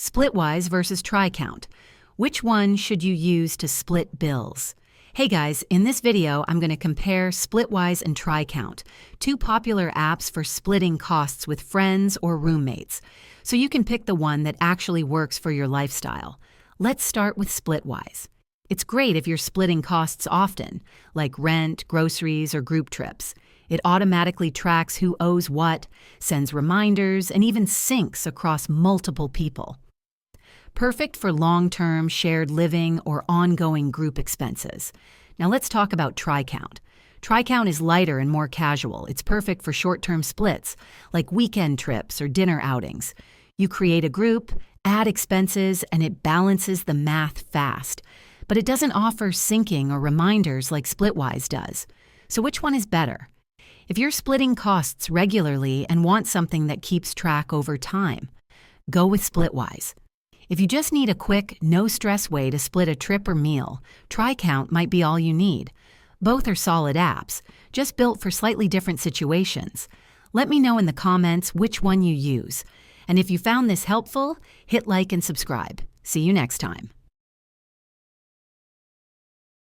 Splitwise versus Tricount. Which one should you use to split bills? Hey guys, in this video, I'm going to compare Splitwise and Tricount, two popular apps for splitting costs with friends or roommates, so you can pick the one that actually works for your lifestyle. Let's start with Splitwise. It's great if you're splitting costs often, like rent, groceries, or group trips. It automatically tracks who owes what, sends reminders, and even syncs across multiple people. Perfect for long-term shared living or ongoing group expenses. Now let's talk about Tricount. Tricount is lighter and more casual. It's perfect for short-term splits, like weekend trips or dinner outings. You create a group, add expenses, and it balances the math fast. But it doesn't offer syncing or reminders like Splitwise does. So which one is better? If you're splitting costs regularly and want something that keeps track over time, go with Splitwise. If you just need a quick, no-stress way to split a trip or meal, Tricount might be all you need. Both are solid apps, just built for slightly different situations. Let me know in the comments which one you use. And if you found this helpful, hit like and subscribe. See you next time.